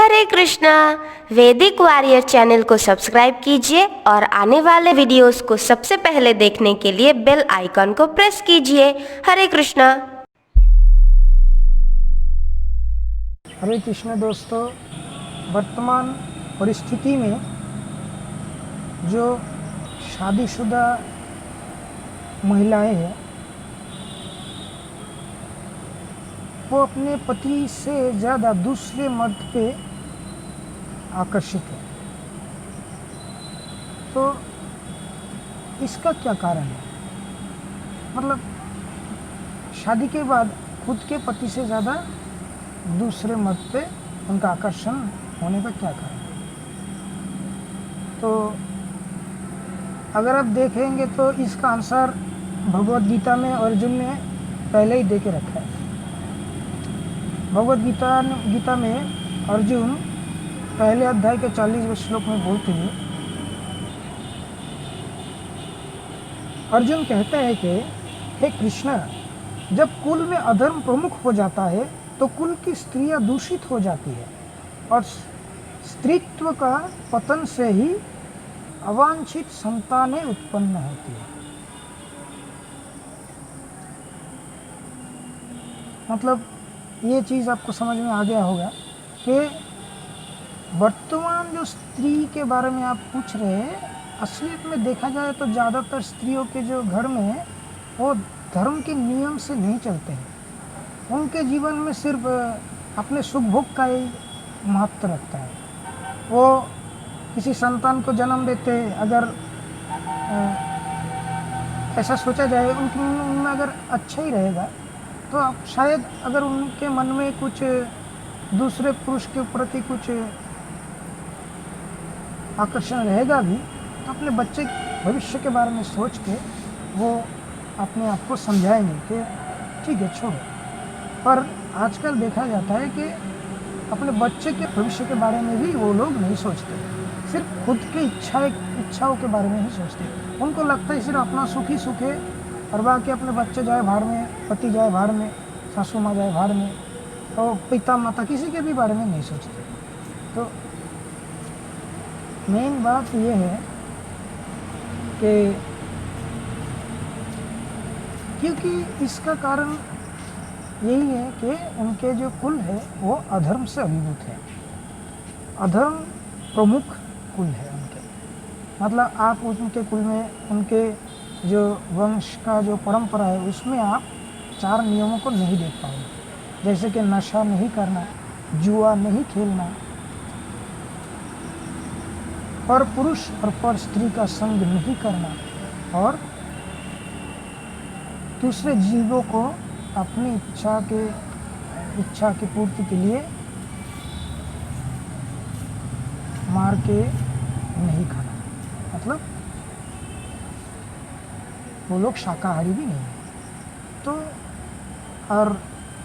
हरे कृष्णा। वैदिक warrior channel को subscribe कीजिए और आने वाले वीडियोस को सबसे पहले देखने के लिए बेल आइकन को प्रेस कीजिए। हरे कृष्णा। हरे कृष्ण दोस्तों, वर्तमान परिस्थिति में जो शादीशुदा महिलाएं हैं वो अपने पति से ज़्यादा दूसरे मर्द पे आकर्षित है। तो इसका क्या कारण है? मतलब शादी के बाद खुद के पति से ज़्यादा दूसरे मर्द पे उनका आकर्षण होने का क्या कारण है? तो अगर आप देखेंगे तो इसका आंसर भगवद गीता में अर्जुन ने पहले ही दे के रखा है। भगवद गीता में अर्जुन पहले अध्याय के 40वें श्लोक में बोलते हैं, अर्जुन कहते हैं कि हे कृष्ण, जब कुल में अधर्म प्रमुख हो जाता है तो कुल की स्त्रियां दूषित हो जाती है और स्त्रीत्व का पतन से ही अवांछित संतानें उत्पन्न होती है। मतलब ये चीज़ आपको समझ में आ गया होगा कि वर्तमान जो स्त्री के बारे में आप पूछ रहे हैं, असलियत में देखा जाए तो ज़्यादातर स्त्रियों के जो घर में वो धर्म के नियम से नहीं चलते हैं। उनके जीवन में सिर्फ अपने सुख भोग का ही महत्व रखता है। वो किसी संतान को जन्म देते, अगर ऐसा सोचा जाए उनमें अगर अच्छा ही रहेगा तो शायद अगर उनके मन में कुछ दूसरे पुरुष के प्रति कुछ आकर्षण रहेगा भी तो अपने बच्चे भविष्य के बारे में सोच के वो अपने आप को समझाएंगे कि ठीक है छोड़ो। पर आजकल देखा जाता है कि अपने बच्चे के भविष्य के बारे में भी वो लोग नहीं सोचते, सिर्फ खुद की इच्छाओं के बारे में ही सोचते। उनको लगता है सिर्फ अपना सुख ही सुख है और बाकी अपने बच्चे जाए बाहर में, पति जाए बाहर में, सासू माँ जाए बाहर में, और पिता माता किसी के भी बारे में नहीं सोचते। तो मेन बात ये है कि क्योंकि इसका कारण यही है कि उनके जो कुल है वो अधर्म से अभिभूत है। अधर्म प्रमुख कुल है उनके। मतलब आप उनके कुल में उनके जो वंश का जो परंपरा है उसमें आप 4 नियमों को नहीं देख पाएंगे, जैसे कि नशा नहीं करना, जुआ नहीं खेलना, पर पुरुष और पर स्त्री का संग नहीं करना, और दूसरे जीवों को अपनी इच्छा की पूर्ति के लिए मार के नहीं खाना। मतलब वो लोग शाकाहारी भी नहीं है। तो और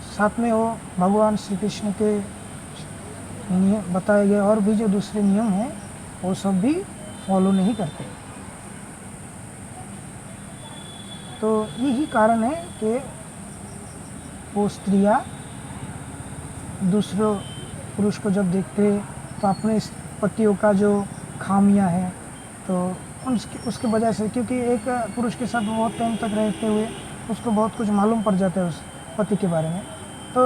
साथ में वो भगवान श्री कृष्ण के नियम बताए गए और भी जो दूसरे नियम हैं वो सब भी फॉलो नहीं करते। तो यही कारण है कि वो स्त्रियां दूसरों पुरुष को जब देखते तो अपने पतियों का जो खामियां हैं तो उसके वजह से, क्योंकि एक पुरुष के साथ बहुत टाइम तक रहते हुए उसको बहुत कुछ मालूम पड़ जाता है उस पति के बारे में। तो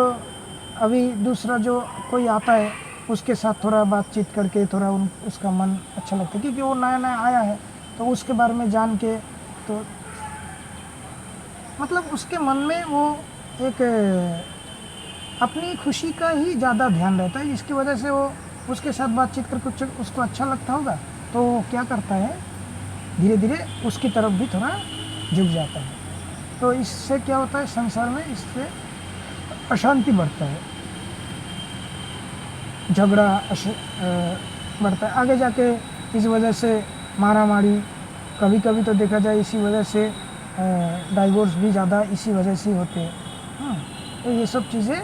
अभी दूसरा जो कोई आता है उसके साथ थोड़ा बातचीत करके थोड़ा उसका मन अच्छा लगता है, क्योंकि वो नया नया आया है तो उसके बारे में जान के तो मतलब उसके मन में वो एक अपनी खुशी का ही ज़्यादा ध्यान रहता है, जिसकी वजह से वो उसके साथ बातचीत करके उसको अच्छा लगता होगा तो वो क्या करता है, धीरे धीरे उसकी तरफ भी थोड़ा झुक जाता है। तो इससे क्या होता है, संसार में इससे अशांति बढ़ता है, झगड़ा बढ़ता है, आगे जाके इस वजह से मारा मारी, कभी कभी तो देखा जाए इसी वजह से डाइवोर्स भी ज़्यादा इसी वजह से होते हैं। तो ये सब चीज़ें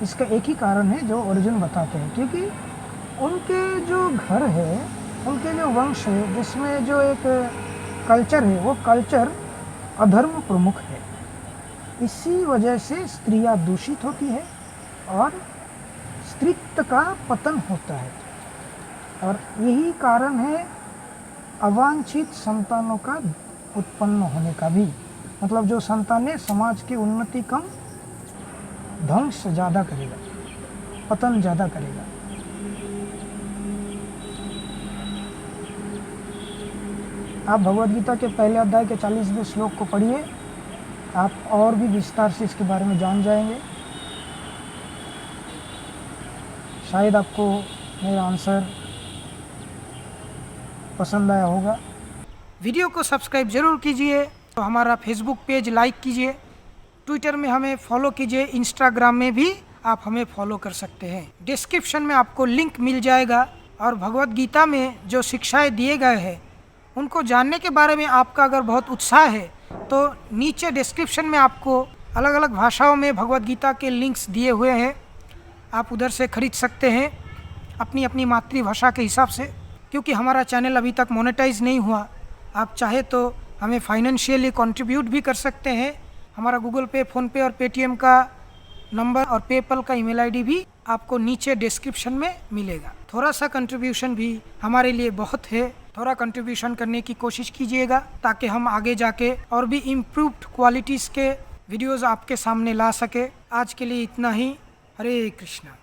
इसका एक ही कारण है जो अर्जुन बताते हैं, क्योंकि उनके जो घर है, उनके जो वंश है, जिसमें जो एक कल्चर है वो कल्चर अधर्म प्रमुख है। इसी वजह से स्त्रियां दूषित होती है और अस्तित्व का पतन होता है। और यही कारण है अवांछित संतानों का उत्पन्न होने का भी। मतलब जो संतानें समाज की उन्नति कम, ध्वंस ज़्यादा करेगा, पतन ज़्यादा करेगा। आप भगवद गीता के पहले अध्याय के 40वें श्लोक को पढ़िए, आप और भी विस्तार से इसके बारे में जान जाएंगे। शायद आपको मेरा आंसर पसंद आया होगा। वीडियो को सब्सक्राइब जरूर कीजिए, तो हमारा फेसबुक पेज लाइक कीजिए, ट्विटर में हमें फॉलो कीजिए, इंस्टाग्राम में भी आप हमें फॉलो कर सकते हैं। डिस्क्रिप्शन में आपको लिंक मिल जाएगा। और भगवद गीता में जो शिक्षाएं दिए गए हैं उनको जानने के बारे में आपका अगर बहुत उत्साह है तो नीचे डिस्क्रिप्शन में आपको अलग अलग भाषाओं में भगवद गीता के लिंक्स दिए हुए हैं, आप उधर से खरीद सकते हैं अपनी अपनी मातृभाषा के हिसाब से। क्योंकि हमारा चैनल अभी तक मोनेटाइज नहीं हुआ, आप चाहे तो हमें फाइनेंशियली कंट्रीब्यूट भी कर सकते हैं। हमारा गूगल पे, फ़ोनपे और पेटीएम का नंबर और पेपल का ईमेल आईडी भी आपको नीचे डिस्क्रिप्शन में मिलेगा। थोड़ा सा कंट्रीब्यूशन भी हमारे लिए बहुत है, थोड़ा कंट्रीब्यूशन करने की कोशिश कीजिएगा ताकि हम आगे जाके और भी इम्प्रूव्ड क्वालिटीज़ के वीडियोज़ आपके सामने ला सके। आज के लिए इतना ही। हरे कृष्णा।